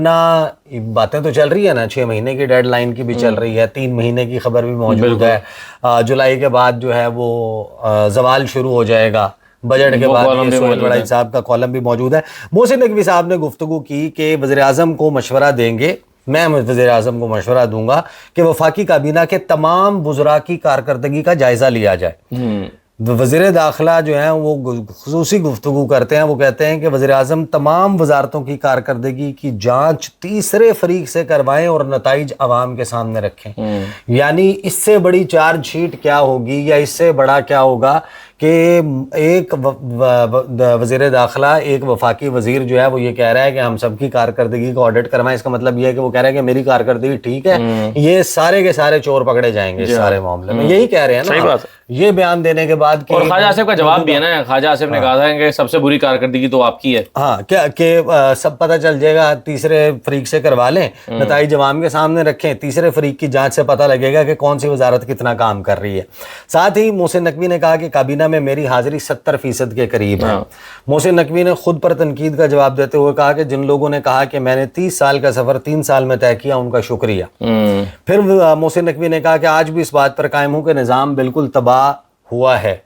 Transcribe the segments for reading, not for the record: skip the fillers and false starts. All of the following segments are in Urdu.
ورنہ باتیں تو چل رہی ہے نا, 6 مہینے کی ڈیڈ لائن کی بھی چل رہی ہے, 3 مہینے کی خبر بھی موجود ہے, جولائی کے بعد جو ہے وہ زوال شروع ہو جائے گا, بجٹ کے بعد یہ سہیل وڑائی صاحب کا کالم بھی موجود ہے. محسن نقوی صاحب نے گفتگو کی کہ وزیر اعظم کو مشورہ دیں گے, میں وزیر اعظم کو مشورہ دوں گا کہ وفاقی کابینہ کے تمام وزراء کی کارکردگی کا جائزہ لیا جائے. وزیر داخلہ جو ہیں وہ خصوصی گفتگو کرتے ہیں, وہ کہتے ہیں کہ وزیر اعظم تمام وزارتوں کی کارکردگی کی جانچ تیسرے فریق سے کروائیں اور نتائج عوام کے سامنے رکھیں. یعنی اس سے بڑی چارج شیٹ کیا ہوگی, یا اس سے بڑا کیا ہوگا کہ ایک وزیر داخلہ, ایک وفاقی وزیر جو ہے وہ یہ کہہ رہا ہے کہ ہم سب کی کارکردگی کو آڈٹ کروائیں. اس کا مطلب یہ ہے کہ وہ کہہ رہے ہیں کہ میری کارکردگی ٹھیک ہے, یہ سارے کے سارے چور پکڑے جائیں گے اس سارے معاملے میں. یہی کہہ رہے ہیں نا, یہ بیان دینے کے بعد. اور خواجہ آصف کا جواب بھی ہے نا, خواجہ آصف نے کہا تھا کہ سب سے بری کارکردگی تو آپ کی ہے. ہاں, کیا کہ سب پتہ چل جائے گا, تیسرے فریق سے کروا لیں, نتائج عوام کے سامنے رکھیں, تیسرے فریق کی جانچ سے پتہ لگے گا کہ کون سی وزارت کتنا کام کر رہی ہے. ساتھ ہی محسن نقوی نے کہا کہ کابینہ میں میری حاضری 70% کے قریب ہے. محسن نقوی نے خود پر تنقید کا جواب دیتے ہوئے کہا کہ جن لوگوں نے کہا کہ میں نے 30 سال کا سفر 3 سال میں طے کیا, ان کا شکریہ. پھر محسن نقوی نے کہا کہ آج بھی اس بات پر قائم ہوں کہ نظام بالکل تباہ ہوا ہے.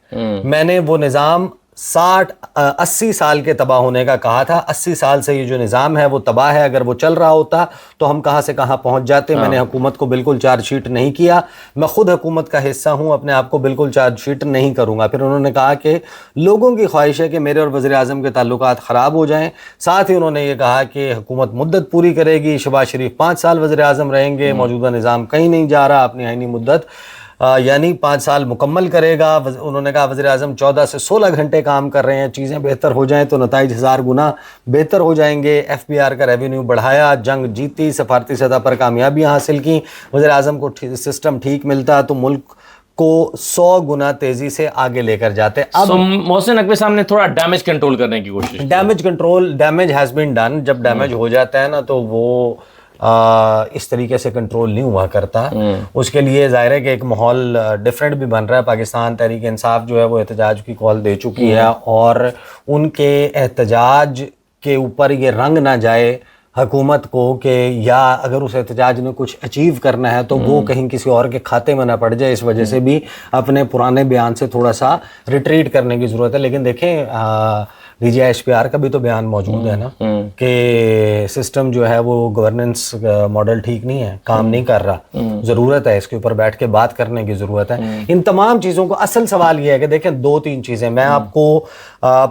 میں نے وہ نظام 60-80 سال کے تباہ ہونے کا کہا تھا. 80 سال سے یہ جو نظام ہے وہ تباہ ہے. اگر وہ چل رہا ہوتا تو ہم کہاں سے کہاں پہنچ جاتے. میں نے حکومت کو بالکل چارج شیٹ نہیں کیا, میں خود حکومت کا حصہ ہوں, اپنے آپ کو بالکل چارج شیٹ نہیں کروں گا. پھر انہوں نے کہا کہ لوگوں کی خواہش ہے کہ میرے اور وزیر اعظم کے تعلقات خراب ہو جائیں. ساتھ ہی انہوں نے یہ کہا کہ حکومت مدت پوری کرے گی, شہباز شریف 5 سال وزیر اعظم رہیں گے, موجودہ نظام کہیں نہیں جا رہا, اپنی آئینی مدت یعنی 5 سال مکمل کرے گا. انہوں نے کہا وزیر اعظم 14 سے 16 گھنٹے کام کر رہے ہیں, چیزیں بہتر ہو جائیں تو نتائج 1000 گنا بہتر ہو جائیں گے. ایف بی آر کا ریونیو بڑھایا, جنگ جیتی, سفارتی سطح پر کامیابیاں حاصل کی. وزیر اعظم کو سسٹم ٹھیک ملتا تو ملک کو 100 گنا تیزی سے آگے لے کر جاتے. اب محسن نقوی صاحب نے تھوڑا ڈیمیج کنٹرول کرنے کی کوشش کی. Damage has been done. جب ڈیمیج ہو جاتا ہے نا تو وہ اس طریقے سے کنٹرول نہیں ہوا کرتا. اس کے لیے ظاہر ہے کہ ایک ماحول ڈیفرنٹ بھی بن رہا ہے. پاکستان تحریک انصاف جو ہے وہ احتجاج کی کال دے چکی ہے, اور ان کے احتجاج کے اوپر یہ رنگ نہ جائے حکومت کو کہ یا اگر اس احتجاج نے کچھ اچیو کرنا ہے تو وہ کہیں کسی اور کے کھاتے میں نہ پڑ جائے. اس وجہ سے بھی اپنے پرانے بیان سے تھوڑا سا ریٹریٹ کرنے کی ضرورت ہے. لیکن دیکھیں D G H P R کا بھی تو بیان موجود ہے نا کہ سسٹم جو ہے وہ گورننس ماڈل ٹھیک نہیں ہے, کام نہیں کر رہا, ضرورت ہے اس کے اوپر بیٹھ کے بات کرنے کی ضرورت ہے. ان تمام چیزوں کو اصل سوال یہ ہے کہ دیکھیں 2-3 چیزیں, میں آپ کو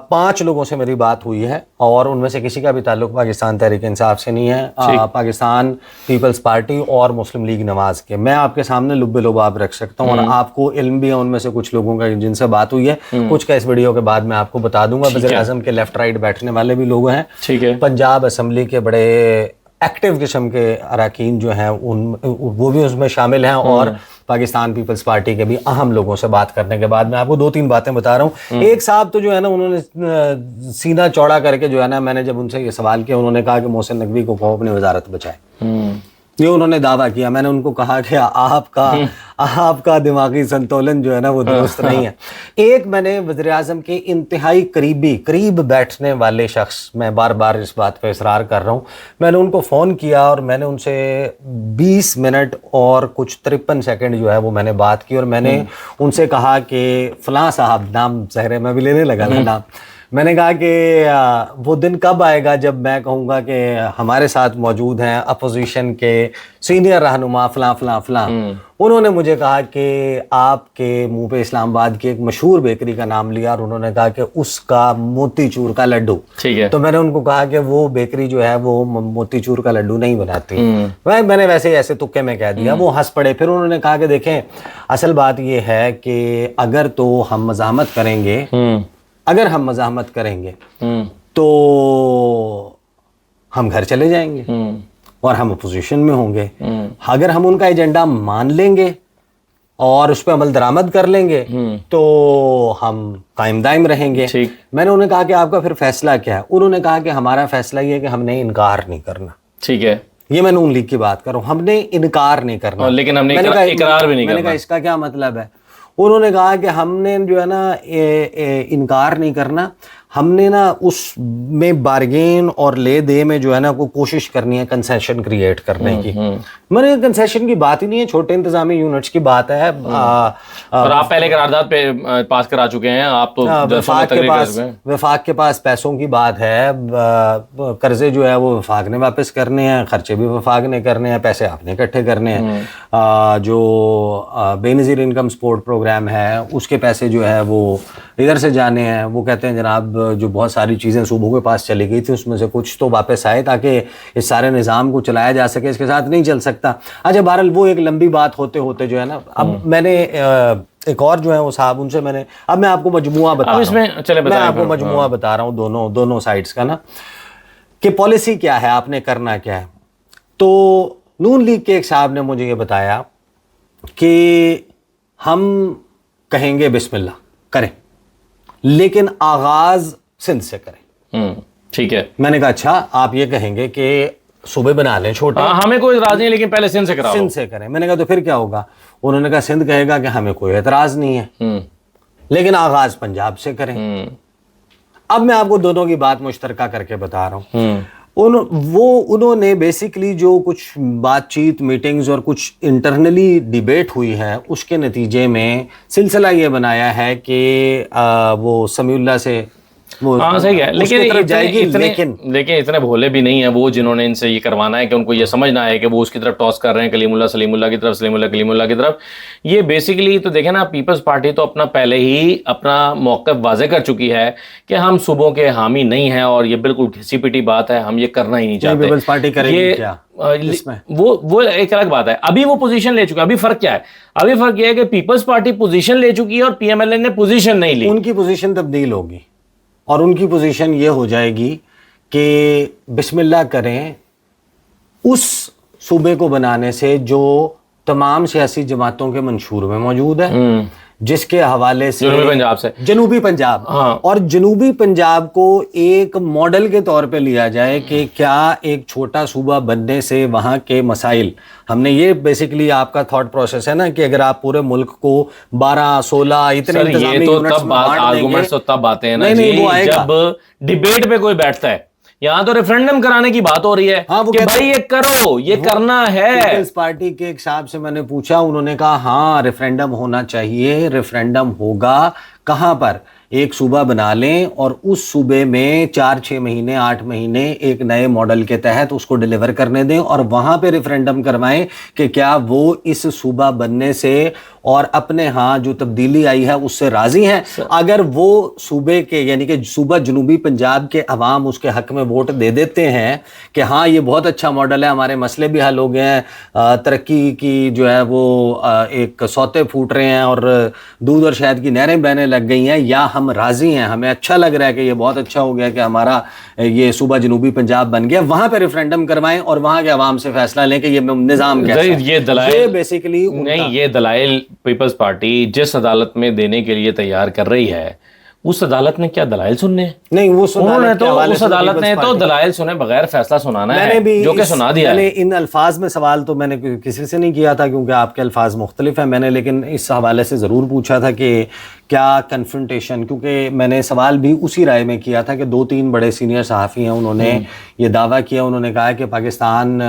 5 لوگوں سے میری بات ہوئی ہے اور ان میں سے کسی کا بھی تعلق پاکستان تحریک انصاف سے نہیں ہے, پاکستان پیپلز پارٹی اور مسلم لیگ نواز کے. میں آپ کے سامنے لب لباب رکھ سکتا ہوں, اور آپ کو علم بھی ہے ان میں سے کچھ لوگوں کا جن سے بات ہوئی ہے. کچھ کا اس ویڈیو کے بعد میں آپ کو بتا دوں گا. وزیر اعظم کے لیفٹ رائٹ بیٹھنے والے بھی لوگ ہیں, پنجاب اسمبلی کے بڑے ایکٹیو قسم کے اراکین جو ہیں وہ بھی اس میں شامل ہیں, اور پاکستان پیپلز پارٹی کے بھی اہم لوگوں سے بات کرنے کے بعد میں آپ کو 2-3 باتیں بتا رہا ہوں. ایک صاحب تو جو ہے نا انہوں نے سینہ چوڑا کر کے جو ہے نا, میں نے جب ان سے یہ سوال کیا, انہوں نے کہا کہ محسن نقوی کو کہو اپنی وزارت بچائے. یہ انہوں نے دعویٰ کیا. میں نے ان کو کہا کہ آپ کا دماغی سنتولن جو ہے نا وہ درست نہیں ہے. ایک میں نے وزیر اعظم کے انتہائی قریب بیٹھنے والے شخص, میں بار بار اس بات پہ اصرار کر رہا ہوں, میں نے ان کو فون کیا اور میں نے ان سے 20 منٹ اور کچھ 53 سیکنڈ جو ہے وہ میں نے بات کی, اور میں نے ان سے کہا کہ فلاں صاحب, نام ظاہر میں بھی لینے لگا نا نام, میں نے کہا کہ وہ دن کب آئے گا جب میں کہوں گا کہ ہمارے ساتھ موجود ہیں اپوزیشن کے سینئر رہنما فلاں فلاں فلاں. انہوں نے مجھے کہا کہ آپ کے منہ پہ اسلام آباد کی ایک مشہور بیکری کا نام لیا, اور انہوں نے کہا کہ اس کا موتی چور کا لڈو. تو میں نے ان کو کہا کہ وہ بیکری جو ہے وہ موتی چور کا لڈو نہیں بناتی. میں نے ویسے ایسے تکے میں کہہ دیا, وہ ہنس پڑے. پھر انہوں نے کہا کہ دیکھیں اصل بات یہ ہے کہ اگر تو ہم مزاحمت کریں گے تو ہم گھر چلے جائیں گے اور ہم اپوزیشن میں ہوں گے. اگر ہم ان کا ایجنڈا مان لیں گے اور اس پہ عمل درآمد کر لیں گے تو ہم قائم دائم رہیں گے. میں نے انہیں کہا کہ آپ کا پھر فیصلہ کیا ہے؟ انہوں نے کہا کہ ہمارا فیصلہ یہ ہے کہ ہم نے انکار نہیں کرنا. ٹھیک ہے, یہ میں نون لیگ کی بات کر رہا ہوں, ہم نے انکار نہیں کرنا, لیکن ہم نے اقرار بھی نہیں کرنا. میں نے کہا اس کا کیا مطلب ہے؟ انہوں نے کہا کہ ہم نے جو ہے نا انکار نہیں کرنا, ہم نے نا اس میں بارگین اور لے دے میں جو ہے نا کو کوشش کرنی ہے کنسیشن کریٹ کرنے کی. میں نے کنسیشن کی بات ہی نہیں ہے, چھوٹے انتظامی یونٹس کی بات ہے. اور آپ پہلے قرارداد پہ پاس کرا چکے ہیں, آپ تو وفاق کے پاس پیسوں کی بات ہے, قرضے جو ہے وہ وفاق نے واپس کرنے ہیں, خرچے بھی وفاق نے کرنے ہیں, پیسے آپ نے اکٹھے کرنے ہیں. جو بے نظیر انکم سپورٹ پروگرام ہے اس کے پیسے جو ہے وہ ادھر سے جانے ہیں. وہ کہتے ہیں جناب جو بہت ساری چیزیں صوبوں کے پاس چلی گئی تھی اس میں سے کچھ تو واپس آئے تاکہ اس سارے نظام کو چلایا جا سکے, اس کے ساتھ نہیں چل سکتا. اچھا بہرحال وہ ایک لمبی بات ہوتے ہوتے جو ہے نا, اب میں نے ایک اور جو ہے وہ صاحب ان سے میں آپ کو مجموعہ بتا رہا ہوں دونوں سائڈز کا نا, کہ پالیسی کیا ہے, آپ نے کرنا کیا ہے. تو نون لیگ کے ایک صاحب نے مجھے یہ بتایا کہ ہم کہیں گے بسم اللہ کریں لیکن آغاز سندھ سے کریں. ٹھیک ہے. میں نے کہا اچھا آپ یہ کہیں گے کہ صوبے بنا لیں چھوٹے, ہمیں کوئی اعتراض نہیں لیکن پہلے سندھ سے کراؤ, سندھ سے کریں. میں نے کہا تو پھر کیا ہوگا؟ انہوں نے کہا سندھ کہے گا کہ ہمیں کوئی اعتراض نہیں ہے لیکن آغاز پنجاب سے کریں. اب میں آپ کو دونوں کی بات مشترکہ کر کے بتا رہا ہوں. انہوں نے بیسیکلی جو کچھ بات چیت میٹنگز اور کچھ انٹرنلی ڈیبیٹ ہوئی ہے اس کے نتیجے میں سلسلہ یہ بنایا ہے کہ وہ سمیع اللہ سے صحیح ہے, لیکن اتنے بھولے بھی نہیں ہیں وہ جنہوں نے ان سے یہ کروانا ہے کہ ان کو یہ سمجھنا ہے کہ وہ اس کی طرف ٹاس کر رہے ہیں کلیم اللہ سلیم اللہ کی طرف, سلیم اللہ کلیم اللہ کی طرف. یہ بیسیکلی تو دیکھیں نا, پیپلز پارٹی تو اپنا پہلے ہی اپنا موقف واضح کر چکی ہے کہ ہم صوبوں کے حامی نہیں ہیں اور یہ بالکل گھسی پیٹی بات ہے, ہم یہ کرنا ہی نہیں چاہتے. پیپلز پارٹی کرے گی کیا وہ ایک الگ بات ہے. ابھی وہ پوزیشن لے چکے, ابھی فرق کیا ہے؟ ابھی فرق یہ ہے کہ پیپلز پارٹی پوزیشن لے چکی ہے اور پی ایم ایل این نے پوزیشن نہیں لی. ان کی پوزیشن تبدیل ہوگی اور ان کی پوزیشن یہ ہو جائے گی کہ بسم اللہ کریں اس صوبے کو بنانے سے جو تمام سیاسی جماعتوں کے منشور میں موجود ہے, جس کے حوالے سے جنوبی پنجاب اور جنوبی پنجاب کو ایک ماڈل کے طور پہ لیا جائے کہ کیا ایک چھوٹا صوبہ بننے سے وہاں کے مسائل, ہم نے یہ بیسیکلی آپ کا تھاٹ پروسیس ہے نا کہ اگر آپ پورے ملک کو 12-16 اتنے انتظامی یونٹس میں بانٹ دیں گے, تب باتیں ہیں نا جی جب ڈیبیٹ پہ کوئی بیٹھتا ہے. یہاں تو ریفرینڈم کرانے کی بات ہو رہی ہے کہ بھائی یہ کرو, یہ کرنا ہے. پیپلز پارٹی کے ایک صاحب سے میں نے پوچھا, انہوں نے کہا ہاں ریفرینڈم ہونا چاہیے. ریفرینڈم ہوگا کہاں پر؟ ایک صوبہ بنا لیں اور اس صوبے میں 4-6 مہینے 8 مہینے ایک نئے ماڈل کے تحت اس کو ڈیلیور کرنے دیں اور وہاں پہ ریفرینڈم کروائیں کہ کیا وہ اس صوبہ بننے سے اور اپنے ہاں جو تبدیلی آئی ہے اس سے راضی ہیں. اگر وہ صوبے کے یعنی کہ صوبہ جنوبی پنجاب کے عوام اس کے حق میں ووٹ دے دیتے ہیں کہ ہاں یہ بہت اچھا ماڈل ہے, ہمارے مسئلے بھی حل ہو گئے ہیں, ترقی کی جو ہے وہ ایک سوتے پھوٹ رہے ہیں اور دودھ اور شہد کی نہریں بہنے لگ گئی ہیں, یا ہم راضی ہیں, ہمیں اچھا لگ رہا ہے کہ یہ بہت اچھا ہو گیا کہ ہمارا یہ صوبہ جنوبی پنجاب بن گیا, وہاں پہ ریفرینڈم کروائیں اور وہاں کے عوام سے فیصلہ لیں کہ یہ نظام کیسا ہے. یہ دلائل بیسیکلی نہیں, یہ دلائل پیپلز پارٹی جس عدالت میں دینے کے لیے تیار کر رہی ہے اس عدالت نے کیا دلائل سننے نہیں, اس عدالت نے تو دلائل سنے بغیر فیصلہ سنانا ہے جو کہ سنا دیا. میں نے ان الفاظ میں سوال تو میں نے کسی سے نہیں کیا تھا کیونکہ آپ کے الفاظ مختلف ہیں, میں نے لیکن اس حوالے سے ضرور پوچھا تھا کہ کیا کنفرنٹیشن, کیونکہ میں نے سوال بھی اسی رائے میں کیا تھا کہ 2-3 بڑے سینئر صحافی ہیں, انہوں نے یہ دعویٰ کیا, انہوں نے کہا کہ پاکستان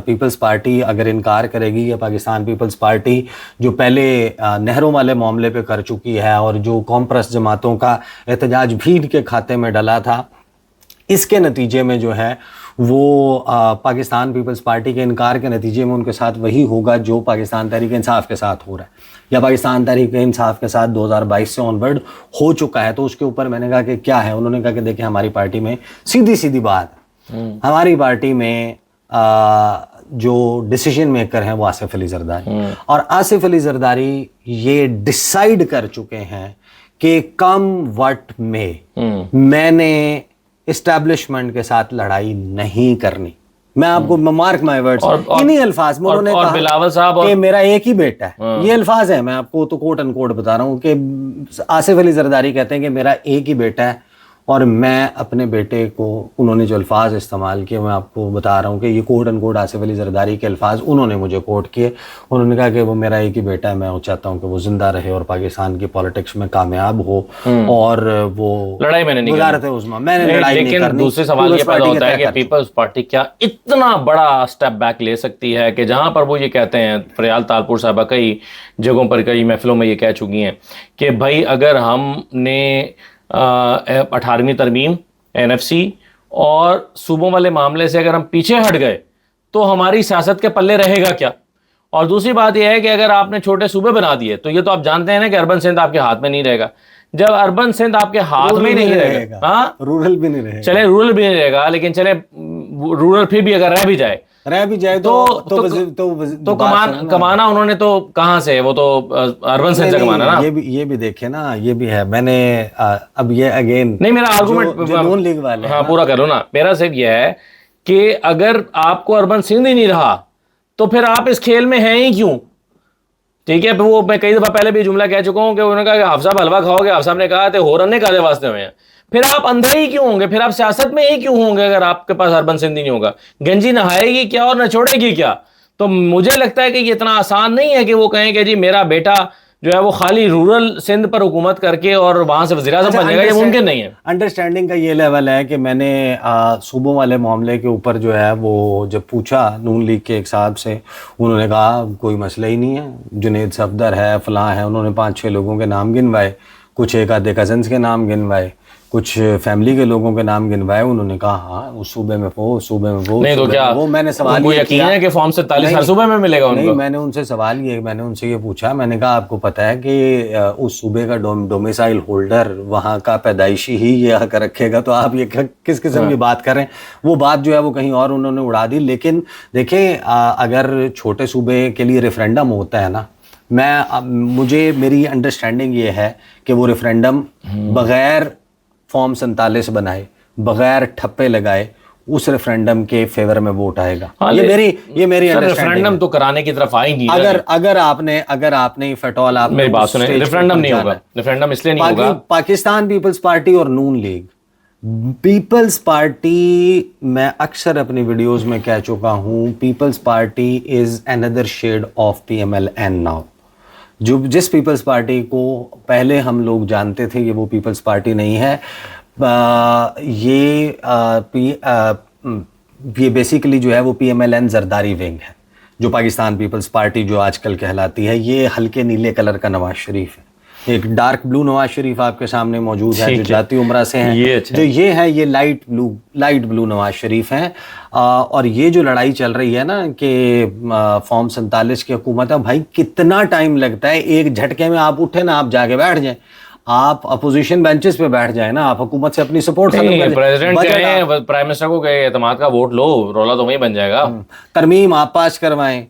پیپلز پارٹی اگر انکار کرے گی, یا پاکستان پیپلز پارٹی جو پہلے نہروں والے معاملے پہ کر چکی ہے اور جو قوم پرست جماعتوں کا احتجاج بھی کے کھاتے میں ڈلا تھا, اس کے نتیجے میں جو ہے وہ پاکستان پیپلز پارٹی کے انکار کے نتیجے میں ان کے ساتھ وہی ہوگا جو پاکستان تحریک انصاف کے ساتھ ہو رہا ہے یا پاکستان تحریک انصاف کے ساتھ 2022 سے آنورڈ ہو چکا ہے. تو اس کے اوپر میں نے کہا کہ کیا ہے, انہوں نے کہا کہ دیکھیں ہماری پارٹی میں سیدھی بات, ہماری پارٹی میں جو ڈیسیجن میکر ہیں وہ آصف علی زرداری, اور آصف علی زرداری یہ ڈیسائیڈ کر چکے ہیں کہ کم وٹ میں نے اسٹیبلشمنٹ کے ساتھ لڑائی نہیں کرنی. میں آپ کو مارک مائی ورڈز انہی الفاظ میں انہوں نے کہا بلاول صاحب کہ میرا ایک ہی بیٹا ہے, یہ الفاظ ہیں, میں آپ کو تو کوٹ ان کوٹ بتا رہا ہوں کہ آصف علی زرداری کہتے ہیں کہ میرا ایک ہی بیٹا ہے اور میں اپنے بیٹے کو انہوں نے جو الفاظ استعمال کیے میں آپ کو بتا رہا ہوں کہ یہ کوٹ ان کوٹ آصف علی زرداری کے الفاظ انہوں نے مجھے کوٹ کیے. انہوں نے کہا کہ وہ میرا ایک ہی بیٹا ہے, میں چاہتا ہوں کہ وہ زندہ رہے اور پاکستان کی پالیٹکس میں کامیاب ہو, اور وہ لڑائی میں نے وزارت عظمیٰ میں نے لڑائی نہیں کرنی. لیکن دوسرے سوال یہ پیدا ہوتا ہے کہ پیپلز پارٹی کیا اتنا بڑا اسٹیپ بیک لے سکتی ہے کہ جہاں پر وہ یہ کہتے ہیں, فریال تالپور صاحبہ کئی جگہوں پر کئی محفلوں میں یہ کہہ چکی ہیں کہ بھائی اگر ہم نے 18ویں ترمیم NFC اور صوبوں والے معاملے سے اگر ہم پیچھے ہٹ گئے تو ہماری سیاست کے پلے رہے گا کیا. اور دوسری بات یہ ہے کہ اگر آپ نے چھوٹے صوبے بنا دیے تو یہ تو آپ جانتے ہیں نا کہ اربن سندھ آپ کے ہاتھ میں نہیں رہے گا. جب اربن سندھ آپ کے ہاتھ میں نہیں رہے گا, ہاں رورل بھی نہیں رہے گا, چلے رورل بھی نہیں رہے گا, لیکن چلے رورل پھر بھی اگر رہ بھی جائے تو کمانا انہوں نے تو کہاں سے, وہ تو اربن سندھ سے کمانا نا. یہ بھی دیکھیں نا, یہ بھی ہے. میں نے اب یہ اگین نہیں, میرا آرگومنٹ نون لیگ والے ہاں پورا کر لو نا. میرا صرف یہ ہے کہ اگر آپ کو اربن سندھ ہی نہیں رہا تو پھر آپ اس کھیل میں ہیں ہی کیوں. ٹھیک ہے, وہ میں کئی دفعہ پہلے بھی جملہ کہہ چکا ہوں کہ انہوں نے کہا کہ حافظ صاحب حلوہ کھاؤ گے, حافظ صاحب نے کہا تھے ہو رنے کادے واسطے ہوئے ہیں. پھر آپ اندھے ہی کیوں ہوں گے, پھر آپ سیاست میں ہی کیوں ہوں گے اگر آپ کے پاس اربن سندھ ہی نہیں ہوگا. گنجی نہائے گی کیا اور نہ چھوڑے گی کیا. تو مجھے لگتا ہے کہ یہ اتنا آسان نہیں ہے کہ وہ کہیں کہ جی میرا بیٹا جو ہے وہ خالی رورل سندھ پر حکومت کر کے اور وہاں سے وزیر اعظم بن جائے گا, یہ ممکن نہیں ہے. انڈرسٹینڈنگ کا یہ لیول ہے کہ میں نے صوبوں والے معاملے کے اوپر جو ہے وہ جب پوچھا نون لیگ کے ایک صاحب سے, انہوں نے کہا کوئی مسئلہ ہی نہیں ہے, جنید صفدر ہے, فلاں ہے. انہوں نے 5-6 لوگوں کے نام گنوائے, کچھ ایک آدھے کزنس کے نام گنوائے, کچھ فیملی کے لوگوں کے نام گنوائے. انہوں نے کہا ہاں اس صوبے میں وہ, اس صوبے میں وہ. نہیں تو کیا وہ میں نے سوال یہ یقین ہے کہ فارم 47 ہر صوبے میں ملے گا ان کو؟ نہیں, میں نے ان سے سوال یہ, میں نے ان سے یہ پوچھا, میں نے کہا آپ کو پتہ ہے کہ اس صوبے کا ڈومیسائل ہولڈر وہاں کا پیدائشی ہی یہ حق رکھے گا, تو آپ یہ کس قسم کی بات کر رہے ہیں. وہ بات جو ہے وہ کہیں اور انہوں نے اڑا دی. لیکن دیکھیں اگر چھوٹے صوبے کے لیے ریفرینڈم ہوتا ہے نا, مجھے میری انڈرسٹینڈنگ یہ ہے کہ وہ ریفرینڈم بغیر فارم 47 بنائے, بغیر ٹھپے لگائے, اس ریفرینڈم کے فیور میں ووٹ آئے گا. یہ میری ریفرینڈم تو کرانے کی طرف آئی نہیں. اگر آپ نے فیٹول آپ میری بات سنیں, ریفرینڈم نہیں ہوگا. ریفرینڈم اس لیے نہیں ہوگا, پاکستان پیپلز پارٹی اور نون لیگ, پیپلز پارٹی میں اکثر اپنی ویڈیوز میں کہہ چکا ہوں, People's Party is under shade of PMLN now. جس پیپلز پارٹی کو پہلے ہم لوگ جانتے تھے کہ وہ پیپلز پارٹی نہیں ہے, یہ بیسیکلی جو ہے وہ PMLN زرداری ونگ ہے. جو پاکستان پیپلز پارٹی جو آج کل کہلاتی ہے, یہ ہلکے نیلے کلر کا نواز شریف ہے. ایک ڈارک بلو نواز شریف آپ کے سامنے موجود ہے جو جاتی عمرہ سے ہیں, جو یہ ہے یہ لائٹ بلو نواز شریف ہیں. اور یہ جو لڑائی چل رہی ہے نا کہ فارم 47 کی حکومت ہے, بھائی کتنا ٹائم لگتا ہے, ایک جھٹکے میں آپ اٹھے نا, آپ جا کے بیٹھ جائیں, آپ اپوزیشن بینچز پہ بیٹھ جائیں نا, آپ حکومت سے اپنی سپورٹ پریزیڈنٹ کہیں پرائم منسٹر کو کہیں اعتماد کا ووٹ لو, رولا تو وہیں بن جائے گا. ترمیم آپ پاس کروائیں,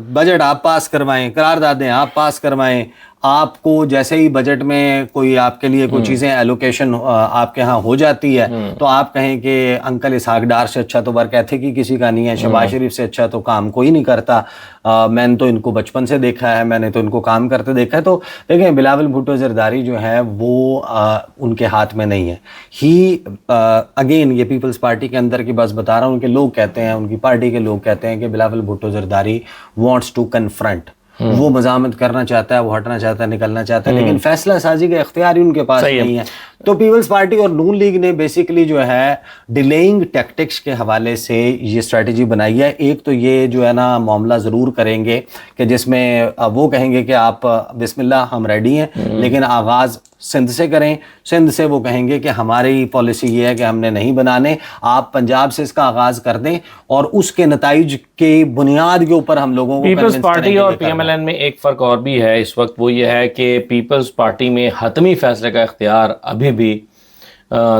بجٹ آپ پاس کروائیں, قراردادیں آپ پاس کروائیں. آپ کو جیسے ہی بجٹ میں کوئی آپ کے لیے کوئی چیزیں ایلوکیشن آپ کے ہاں ہو جاتی ہے تو آپ کہیں کہ انکل اسحاق ڈار سے اچھا تو ورک ایتھک ہی کسی کا نہیں ہے, شہباز شریف سے اچھا تو کام کوئی نہیں کرتا, میں نے تو ان کو بچپن سے دیکھا ہے, میں نے تو ان کو کام کرتے دیکھا ہے. تو دیکھیں بلاول بھٹو زرداری جو ہے وہ ان کے ہاتھ میں نہیں ہے. ہی اگین یہ پیپلز پارٹی کے اندر کی بس بتا رہا ہوں کہ لوگ کہتے ہیں, ان کی پارٹی کے لوگ کہتے ہیں کہ Bilawal Bhutto Zardari wants to confront, وہ مزاحمت کرنا چاہتا ہے, وہ ہٹنا چاہتا ہے, نکلنا چاہتا ہے, لیکن فیصلہ سازی کا اختیار ہی ان کے پاس نہیں ہے. تو پیپلز پارٹی اور نون لیگ نے بیسیکلی جو ہے ڈیلیئنگ ٹیکٹکس کے حوالے سے یہ اسٹریٹجی بنائی ہے. ایک تو یہ جو ہے نا معاملہ ضرور کریں گے کہ جس میں وہ کہیں گے کہ آپ بسم اللہ ہم ریڈی ہیں, لیکن آغاز سندھ سے کریں. سندھ سے وہ کہیں گے کہ ہماری پالیسی یہ ہے کہ ہم نے نہیں بنانے, آپ پنجاب سے اس کا آغاز کر دیں, اور اس کے نتائج کی بنیاد کے اوپر ہم لوگوں کو پیپلز پارٹی اور PMLN میں ایک فرق اور بھی ہے اس وقت, وہ یہ ہے کہ پیپلز پارٹی میں حتمی فیصلے کا اختیار ابھی بھی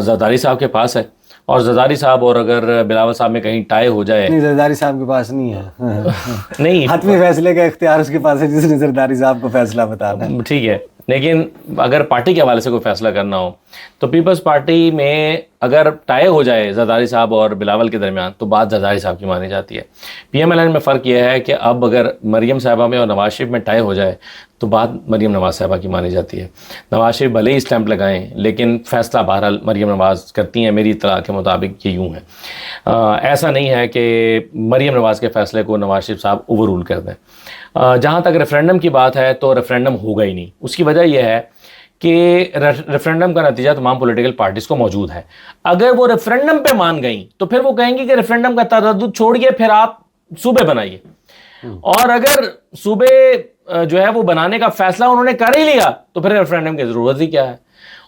زرداری صاحب کے پاس ہے, اور زرداری صاحب اور اگر بلاول صاحب میں کہیں ٹائی ہو جائے, نہیں زرداری صاحب کے پاس نہیں ہے, نہیں حتمی فیصلے کا اختیار اس کے پاس ہے جس نے زرداری صاحب کو فیصلہ بتانا ہے. ٹھیک ہے, لیکن اگر پارٹی کے حوالے سے کوئی فیصلہ کرنا ہو تو پیپلز پارٹی میں اگر ٹائی ہو جائے زرداری صاحب اور بلاول کے درمیان تو بات زرداری صاحب کی مانی جاتی ہے. پی ایم ایل این میں فرق یہ ہے کہ اب اگر مریم صاحبہ میں اور نواز شریف میں ٹائی ہو جائے تو بات مریم نواز صاحبہ کی مانی جاتی ہے. نواز شریف بھلے ہی اسٹیمپ لگائیں لیکن فیصلہ بہرحال مریم نواز کرتی ہیں. میری اطلاع کے مطابق یہ یوں ہے, ایسا نہیں ہے کہ مریم نواز کے فیصلے کو نواز شریف صاحب اوور رول کر دیں. جہاں تک ریفرینڈم کی بات ہے تو ریفرینڈم ہوگا ہی نہیں. اس کی وجہ یہ ہے کہ ریفرینڈم کا نتیجہ تمام پولیٹیکل پارٹیز کو موجود ہے. اگر وہ ریفرینڈم پہ مان گئیں تو پھر وہ کہیں گی کہ ریفرینڈم کا تردد چھوڑیے, پھر آپ صوبے بنائیے. اور اگر صوبے جو ہے وہ بنانے کا فیصلہ انہوں نے کر ہی لیا تو پھر ریفرینڈم کی ضرورت ہی کیا ہے.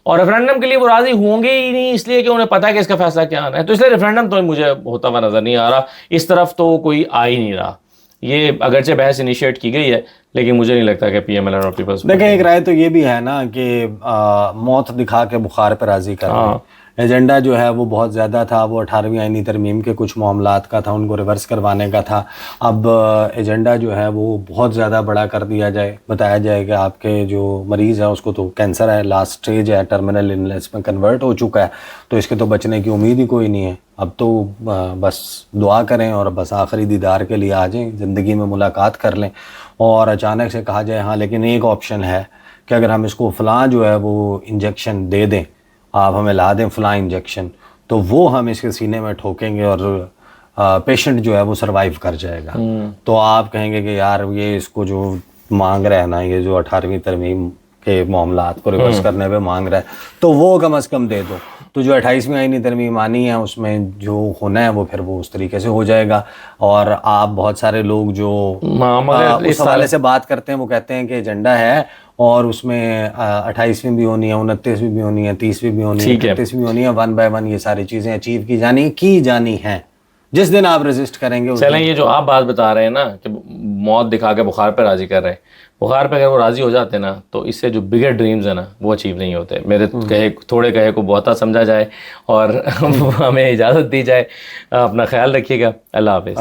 اور ریفرینڈم کے لیے وہ راضی ہوں گے ہی نہیں, اس لیے کہ انہیں پتہ ہے کہ اس کا فیصلہ کیا آنا ہے. تو اس لیے ریفرینڈم تو مجھے ہوتا ہوا نظر نہیں آ رہا. اس طرف تو کوئی آ ہی نہیں رہا. یہ اگرچہ بحث انیشیٹ کی گئی ہے لیکن مجھے نہیں لگتا کہ پی ایم ایل این اور پیپلز. دیکھیں ایک رائے تو یہ بھی ہے نا کہ موت دکھا کے بخار پہ راضی کرنا. ایجنڈا جو ہے وہ بہت زیادہ تھا, وہ 18ویں آئینی ترمیم کے کچھ معاملات کا تھا, ان کو ریورس کروانے کا تھا. اب ایجنڈا جو ہے وہ بہت زیادہ بڑا کر دیا جائے, بتایا جائے کہ آپ کے جو مریض ہے اس کو تو کینسر ہے, لاسٹ سٹیج ہے, ٹرمینل النس میں کنورٹ ہو چکا ہے, تو اس کے تو بچنے کی امید ہی کوئی نہیں ہے. اب تو بس دعا کریں اور بس آخری دیدار کے لیے آ جائیں, زندگی میں ملاقات کر لیں. اور اچانک سے کہا جائے ہاں لیکن ایک آپشن ہے کہ اگر ہم اس کو فلاں جو ہے وہ انجیکشن دے دیں, آپ ہمیں لا دیں فلاں انجیکشن, تو وہ ہم اس کے سینے میں ٹھوکیں گے اور پیشنٹ جو ہے وہ سروائیو کر جائے گا. تو آپ کہیں گے کہ یار یہ اس کو جو مانگ رہا ہے نا, یہ جو 18ویں ترمیم کے معاملات کو ریورس کرنے پہ مانگ رہا ہے, تو وہ کم از کم دے دو. تو جو 28ویں آئینی ترمیم آنی ہے اس میں جو ہونا ہے وہ پھر وہ اس طریقے سے ہو جائے گا. اور آپ بہت سارے لوگ جو اس حوالے سے بات کرتے ہیں وہ کہتے ہیں کہ ایجنڈا ہے اور اس میں 28ویں بھی ہونی ہے, 29ویں بھی ہونی ہے, 30ویں بھی ہونی ہے, 31ویں بھی ہونی ہے, 1 بائی 1 یہ ساری چیزیں اچیو کی جانی ہیں. جس دن آپ ریزسٹ کریں گے. چلیں یہ جو آپ بات بتا رہے ہیں نا کہ موت دکھا کے بخار پہ راضی کر رہے ہیں, بخار پہ اگر وہ راضی ہو جاتے نا تو اس سے جو بگر ڈریمز ہیں نا وہ اچیو نہیں ہوتے. میرے تھوڑے کہے کو بہتا سمجھا جائے اور ہمیں اجازت دی جائے. اپنا خیال رکھیے گا. اللہ حافظ.